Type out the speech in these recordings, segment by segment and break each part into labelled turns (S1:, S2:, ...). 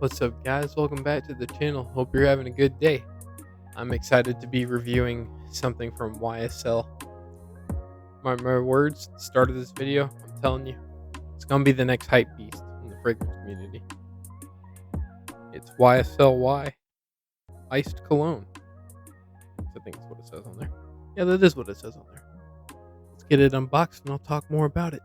S1: What's up, guys? Welcome back to the channel. Hope you're having a good day. I'm excited to be reviewing something from YSL. Mark my words, at the start of this video, I'm telling you, it's gonna be the next hype beast in the fragrance community. It's YSL Iced Cologne. I think that's what it says on there. Yeah, that is what it says on there. Let's get it unboxed and I'll talk more about it.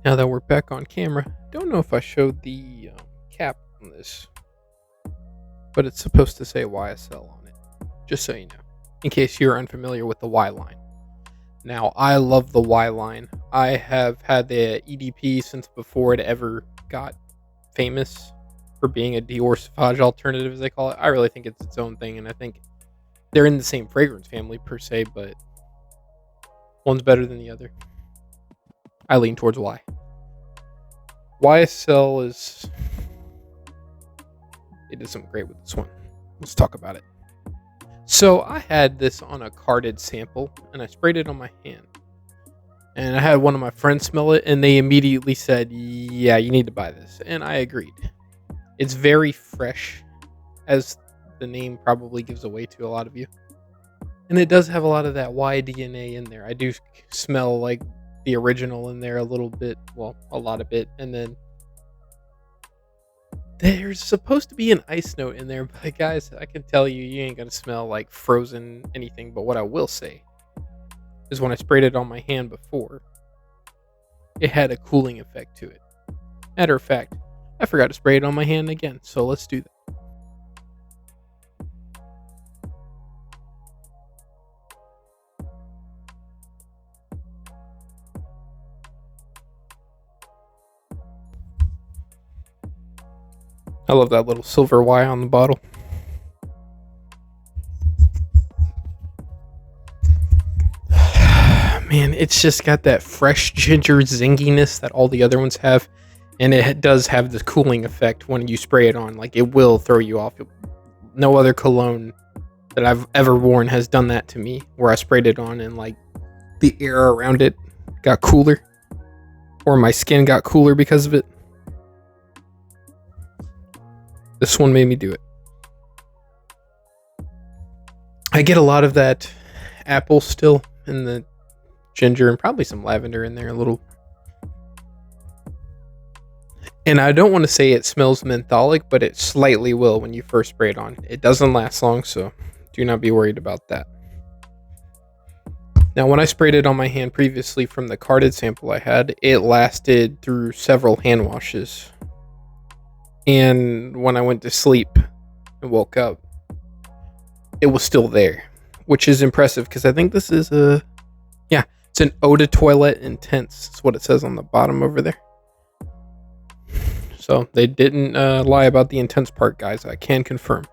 S1: Now that we're back on camera, don't know if I showed the cap on this, but it's supposed to say YSL on it, just so you know, in case you're unfamiliar with the Y line. Now, I love the Y line. I have had the EDP since before it ever got famous for being a Dior Sauvage alternative, as they call it. I really think it's its own thing, and I think they're in the same fragrance family per se, but one's better than the other. I lean towards Y. YSL they did something great with this one. Let's talk about it. So I had this on a carded sample and I sprayed it on my hand. And I had one of my friends smell it and they immediately said, yeah, you need to buy this. And I agreed. It's very fresh, as the name probably gives away to a lot of you. And it does have a lot of that Y DNA in there. I do smell like the original in there a little bit, well, a lot of it, and then there's supposed to be an ice note in there, but guys, I can tell you, you ain't gonna smell like frozen anything. But what I will say is when I sprayed it on my hand before, it had a cooling effect to it. Matter of fact, I forgot to spray it on my hand again, so let's do that. I love that little silver Y on the bottle. Man, it's just got that fresh ginger zinginess that all the other ones have. And it does have the cooling effect when you spray it on. Like, it will throw you off. No other cologne that I've ever worn has done that to me, where I sprayed it on and like the air around it got cooler, or my skin got cooler because of it. This one made me do it. I get a lot of that apple still, and the ginger, and probably some lavender in there a little. And I don't want to say it smells mentholic, but it slightly will when you first spray it on. It doesn't last long, so do not be worried about that. Now, when I sprayed it on my hand previously from the carded sample I had, it lasted through several hand washes. And when I went to sleep and woke up, it was still there, which is impressive because I think this is it's an Eau de Toilette Intense. That's what it says on the bottom over there. So they didn't lie about the intense part, guys. I can confirm.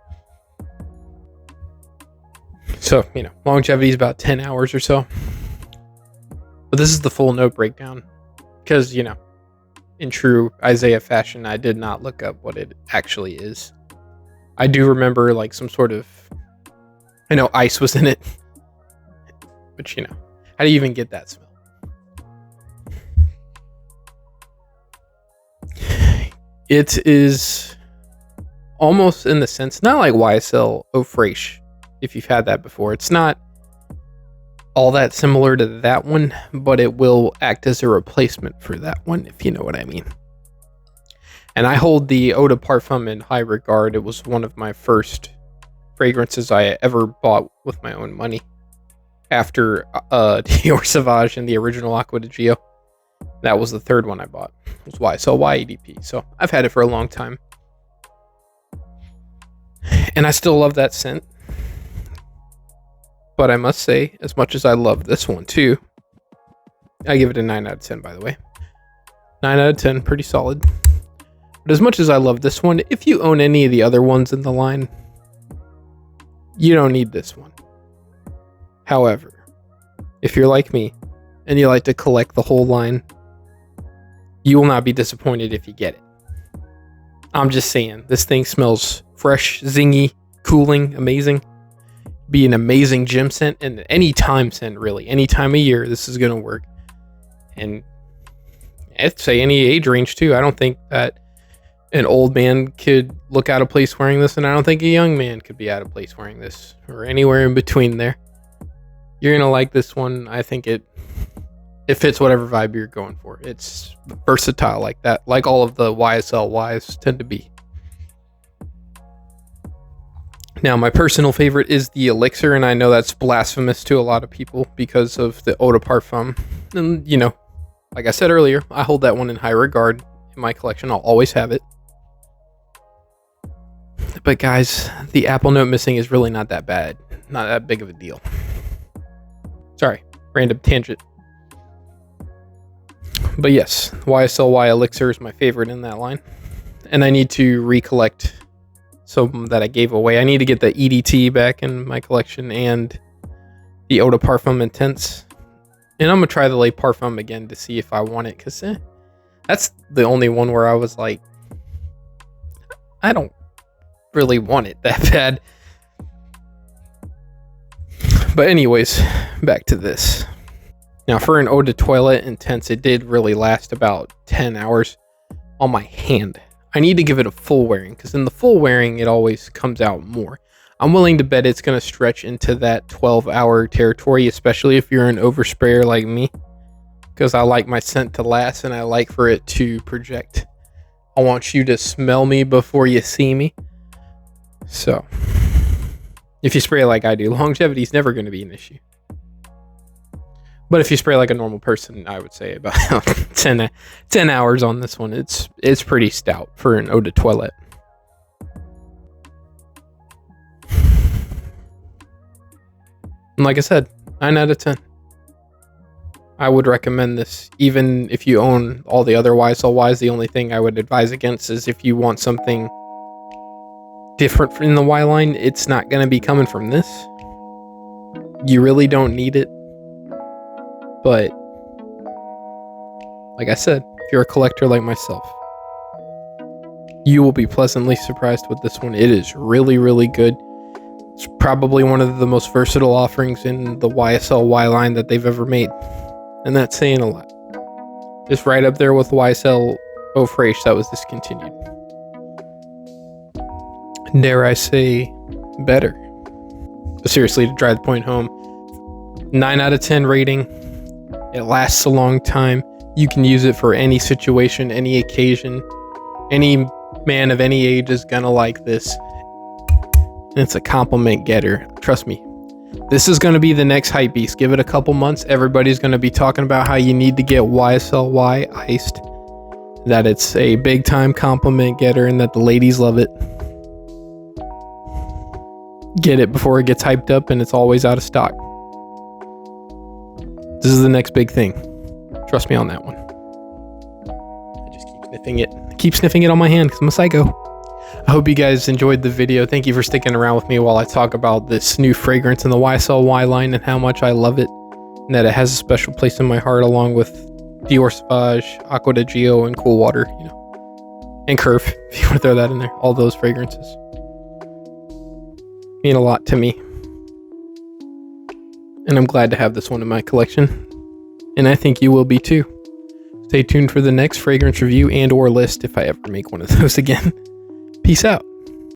S1: So, longevity is about 10 hours or so. But this is the full note breakdown because, in true Isaiah fashion, I did not look up what it actually is. I do remember like some sort of, I know ice was in it, but how do you even get that smell? It is almost in the sense, not like YSL Eau Fraiche, if you've had that before. It's not all that similar to that one, but it will act as a replacement for that one, if you know what I mean. And I hold the Eau de Parfum in high regard. It was one of my first fragrances I ever bought with my own money, after Dior Sauvage and the original Acqua di Gio. That was the third one I bought. It was YSL YEDP. So I've had it for a long time, and I still love that scent. But I must say, as much as I love this one too, I give it a 9 out of 10, by the way. 9 out of 10, pretty solid. But as much as I love this one, if you own any of the other ones in the line, you don't need this one. However, if you're like me and you like to collect the whole line, you will not be disappointed if you get it. I'm just saying, this thing smells fresh, zingy, cooling, amazing. Be an amazing gym scent and any time scent, really. Any time of year, this is going to work. And I'd say any age range, too. I don't think that an old man could look out of place wearing this, and I don't think a young man could be out of place wearing this, or anywhere in between there. You're going to like this one. I think it fits whatever vibe you're going for. It's versatile like that, like all of the YSL Ys tend to be. Now, my personal favorite is the Elixir, and I know that's blasphemous to a lot of people because of the eau de parfum. And, you know, like I said earlier, I hold that one in high regard in my collection. I'll always have it. But guys, the apple note missing is really not that bad. Not that big of a deal. Sorry, random tangent. But yes, YSL Y Elixir is my favorite in that line. And I need to recollect some that I gave away. I need to get the EDT back in my collection and the Eau de Parfum Intense. And I'm going to try the Le Parfum again to see if I want it. Because that's the only one where I was like, I don't really want it that bad. But anyways, back to this. Now, for an Eau de Toilette Intense, it did really last about 10 hours on my hand. I need to give it a full wearing, because in the full wearing, it always comes out more. I'm willing to bet it's going to stretch into that 12-hour territory, especially if you're an oversprayer like me, because I like my scent to last, and I like for it to project. I want you to smell me before you see me. So, if you spray like I do, longevity is never going to be an issue. But if you spray like a normal person, I would say about 10 hours on this one. It's pretty stout for an eau de toilette. And like I said, 9 out of 10. I would recommend this. Even if you own all the other YSL Ys, the only thing I would advise against is if you want something different in the Y line, it's not going to be coming from this. You really don't need it. But, like I said, if you're a collector like myself, you will be pleasantly surprised with this one. It is really, really good. It's probably one of the most versatile offerings in the YSL Y line that they've ever made. And that's saying a lot. Just right up there with YSL Eau Fraiche that was discontinued. Dare I say, better. But seriously, to drive the point home, 9 out of 10 rating. It lasts a long time. You can use it for any situation, any occasion. Any man of any age is gonna like this. And it's a compliment getter. Trust me. This is gonna be the next hype beast. Give it a couple months. Everybody's gonna be talking about how you need to get YSL Y iced. That it's a big time compliment getter and that the ladies love it. Get it before it gets hyped up and it's always out of stock. This is the next big thing. Trust me on that one. I just keep sniffing it. Keep sniffing it on my hand because I'm a psycho. I hope you guys enjoyed the video. Thank you for sticking around with me while I talk about this new fragrance in the YSL Y line and how much I love it. And that it has a special place in my heart along with Dior Sauvage, Acqua di Gio, and Cool Water, you know. And Curve, if you want to throw that in there. All those fragrances mean a lot to me. And I'm glad to have this one in my collection. And I think you will be too. Stay tuned for the next fragrance review and or list if I ever make one of those again. Peace out.